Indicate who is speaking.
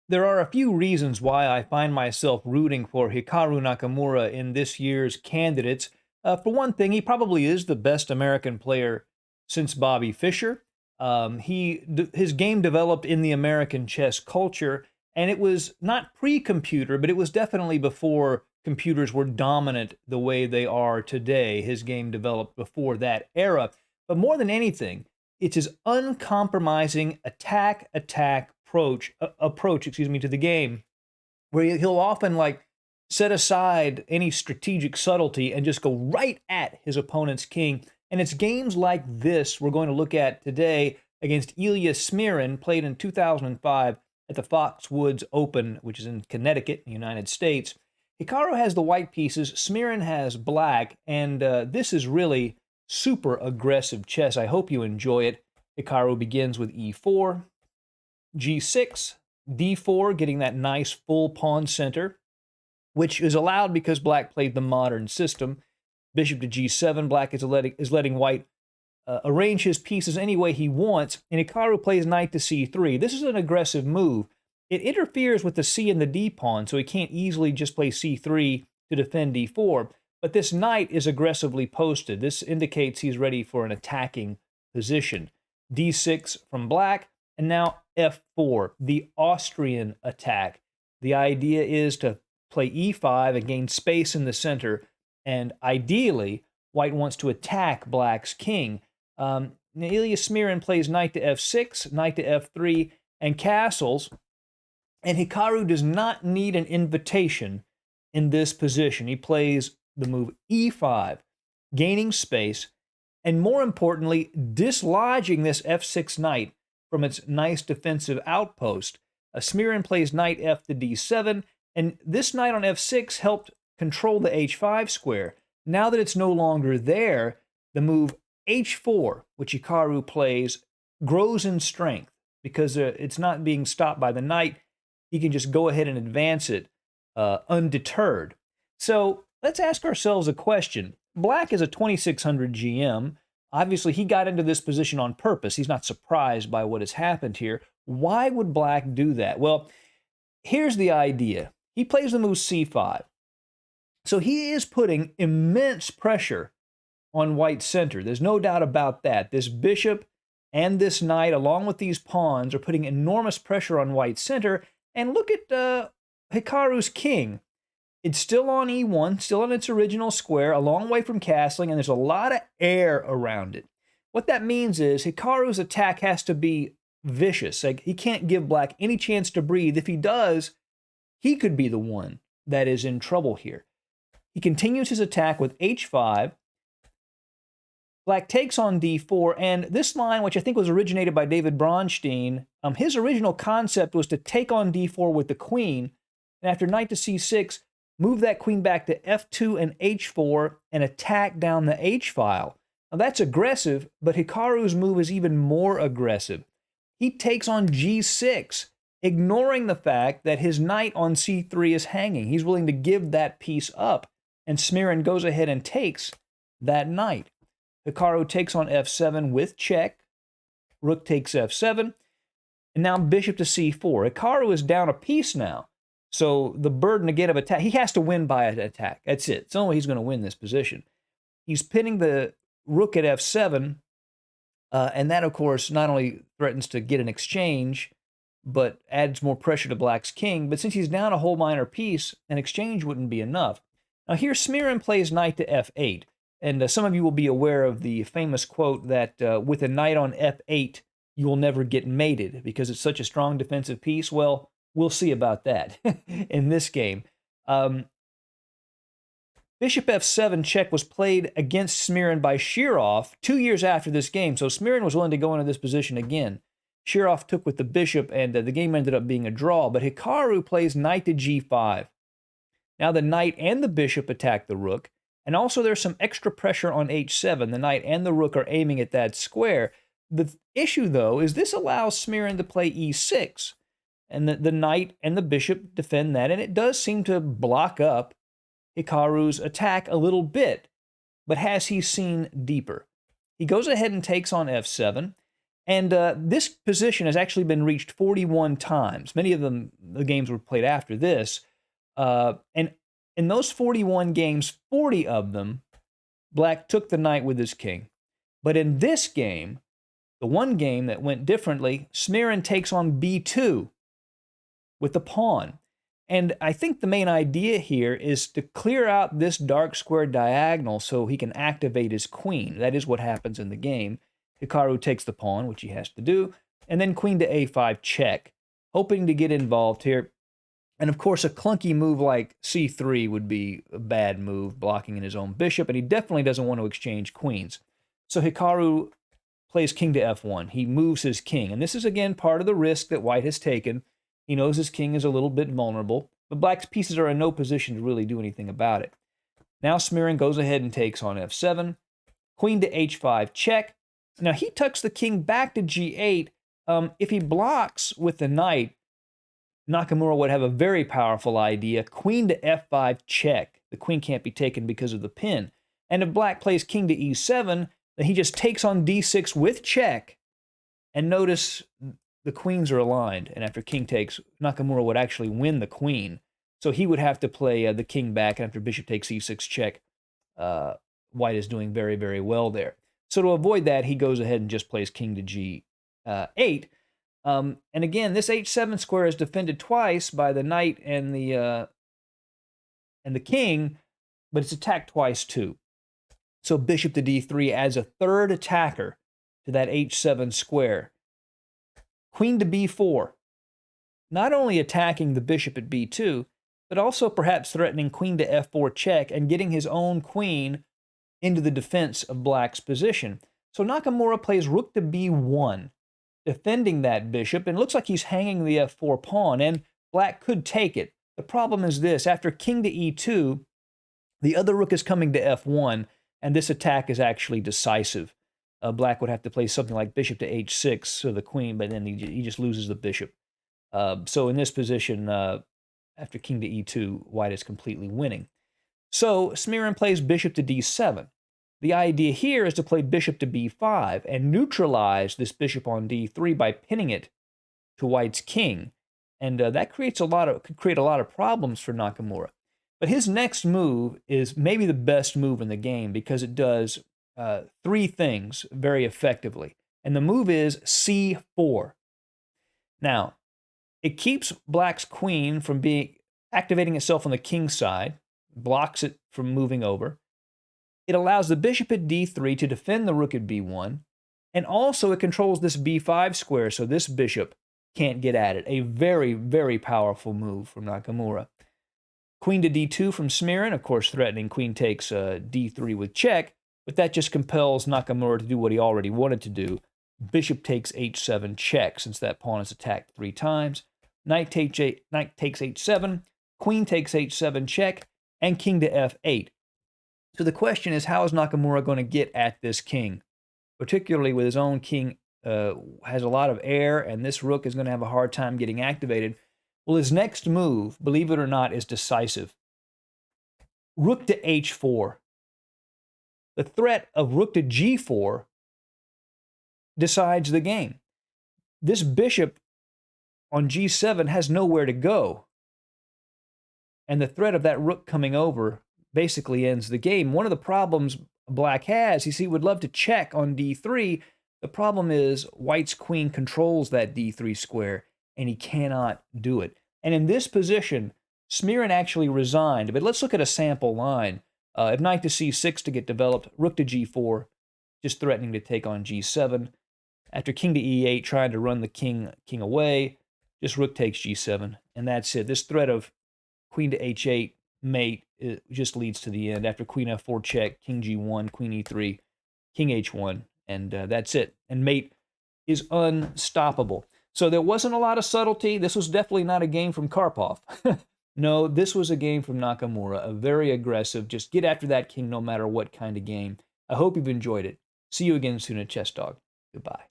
Speaker 1: There are a few reasons why I find myself rooting for Hikaru Nakamura in this year's candidates. For one thing, he probably is the best American player since Bobby Fischer. His game developed in the American chess culture, and it was not pre-computer, but it was definitely before computers were dominant the way they are today. His game developed before that era. But more than anything, it's his uncompromising attack approach to the game, where he'll often set aside any strategic subtlety and just go right at his opponent's king. And it's games like this we're going to look at today against Ilya Smirin, played in 2005 at the Foxwoods Open, which is in Connecticut, in the United States. Hikaru has the white pieces, Smirin has black, and this is really super aggressive chess. I hope you enjoy it. Hikaru begins with e4, g6, d4, getting that nice full pawn center, which is allowed because black played the modern system. Bishop to g7, black is letting white arrange his pieces any way he wants, and Hikaru plays knight to c3. This is an aggressive move. It interferes with the c and the d pawn, so he can't easily just play c3 to defend d4, but this knight is aggressively posted. This indicates he's ready for an attacking position. d6 from black, and now f4, the Austrian attack. The idea is to play e5 and gain space in the center, and ideally, white wants to attack black's king. Ilya Smirin plays knight to f6, knight to f3, and castles, and Hikaru does not need an invitation in this position. He plays the move e5, gaining space, and more importantly, dislodging this f6 knight from its nice defensive outpost. Smirin plays knight f to d7, and this knight on f6 helped control the h5 square. Now that it's no longer there, the move h4, which Hikaru plays, grows in strength because it's not being stopped by the knight. He can just go ahead and advance it undeterred. So let's ask ourselves a question. Black is a 2600 GM. Obviously, he got into this position on purpose. He's not surprised by what has happened here. Why would black do that? Well, here's the idea. He plays the move c5. So he is putting immense pressure on white's center. There's no doubt about that. This bishop and this knight, along with these pawns, are putting enormous pressure on white's center. And look at Hikaru's king. It's still on e1, still in its original square, a long way from castling, and there's a lot of air around it. What that means is Hikaru's attack has to be vicious. Like, he can't give black any chance to breathe. If he does, he could be the one that is in trouble here. He continues his attack with h5. Black takes on d4, and this line, which I think was originated by David Bronstein, his original concept was to take on d4 with the queen, and after knight to c6, move that queen back to f2 and h4 and attack down the h-file. Now that's aggressive, but Hikaru's move is even more aggressive. He takes on g6, ignoring the fact that his knight on c3 is hanging. He's willing to give that piece up, and Smirin goes ahead and takes that knight. Hikaru takes on f7 with check. Rook takes f7, and now bishop to c4. Hikaru is down a piece now. So the burden again of attack, he has to win by an attack. That's it. It's the only way he's going to win this position. He's pinning the rook at f7, and that, of course, not only threatens to get an exchange, but adds more pressure to black's king. But since he's down a whole minor piece, an exchange wouldn't be enough. Now here Smirin plays knight to f8, and some of you will be aware of the famous quote that with a knight on f8, you will never get mated because it's such a strong defensive piece. Well, we'll see about that in this game. Bishop f7 check was played against Smirin by Shirov 2 years after this game, so Smirin was willing to go into this position again. Shirov took with the bishop, and the game ended up being a draw, but Hikaru plays knight to g5. Now the knight and the bishop attack the rook, and also there's some extra pressure on h7. The knight and the rook are aiming at that square. The issue, though, is this allows Smirin to play e6, and the knight and the bishop defend that, and it does seem to block up Hikaru's attack a little bit. But has he seen deeper? He goes ahead and takes on f7, And this position has actually been reached 41 times. Many of them, the games were played after this. And in those 41 games, 40 of them, Black took the knight with his king. But in this game, the one game that went differently, Smirin takes on b2 with the pawn. And I think the main idea here is to clear out this dark square diagonal so he can activate his queen. That is what happens in the game. Hikaru takes the pawn, which he has to do, and then queen to a5 check, hoping to get involved here. And of course, a clunky move like c3 would be a bad move, blocking in his own bishop, and he definitely doesn't want to exchange queens. So Hikaru plays king to f1. He moves his king, and this is again part of the risk that White has taken. He knows his king is a little bit vulnerable, but Black's pieces are in no position to really do anything about it. Now Smirin goes ahead and takes on f7, queen to h5 check. Now he tucks the king back to g8. If he blocks with the knight, Nakamura would have a very powerful idea. Queen to f5 check. The queen can't be taken because of the pin. And if Black plays king to e7, then he just takes on d6 with check. And notice the queens are aligned. And after king takes, Nakamura would actually win the queen. So he would have to play the king back. And after bishop takes e6 check, White is doing very, very well there. So to avoid that, he goes ahead and just plays king to g8. And again, this h7 square is defended twice by the knight and the king, but it's attacked twice too. So bishop to d3 adds a third attacker to that h7 square. Queen to b4, not only attacking the bishop at b2, but also perhaps threatening queen to f4 check and getting his own queen into the defense of Black's position. So Nakamura plays rook to b1, defending that bishop, and it looks like he's hanging the f4 pawn, and Black could take it. The problem is this: after king to e2, the other rook is coming to f1, and this attack is actually decisive. Black would have to play something like bishop to h6, so the queen, but then he just loses the bishop. So in this position, after king to e2, White is completely winning. So Smirin plays bishop to d7. The idea here is to play bishop to b5 and neutralize this bishop on d3 by pinning it to White's king. And that could create a lot of problems for Nakamura. But his next move is maybe the best move in the game because it does three things very effectively. And the move is c4. Now, it keeps Black's queen from activating itself on the king side, blocks it from moving over. It allows the bishop at d3 to defend the rook at b1, and also it controls this b5 square, so this bishop can't get at it. A very, very powerful move from Nakamura. Queen to d2 from Smirin, of course threatening queen takes d3 with check, but that just compels Nakamura to do what he already wanted to do. Bishop takes h7 check, since that pawn is attacked 3 times. Knight takes h7, queen takes h7 check, and king to f8. So the question is, how is Nakamura going to get at this king? Particularly with his own king has a lot of air, and this rook is going to have a hard time getting activated. Well, his next move, believe it or not, is decisive. Rook to h4. The threat of rook to g4 decides the game. This bishop on g7 has nowhere to go. And the threat of that rook coming over basically ends the game. One of the problems Black has is he would love to check on d3. The problem is White's queen controls that d3 square, and he cannot do it. And in this position, Smirin actually resigned. But let's look at a sample line. If knight to c6 to get developed, rook to g4, just threatening to take on g7. After king to e8, trying to run the king away, just rook takes g7, and that's it. This threat of queen to h8 mate just leads to the end. After queen f4 check, king g1, queen e3, king h1, and that's it. And mate is unstoppable. So there wasn't a lot of subtlety. This was definitely not a game from Karpov. No, this was a game from Nakamura, a very aggressive, just get after that king no matter what kind of game. I hope you've enjoyed it. See you again soon at Chess Dog. Goodbye.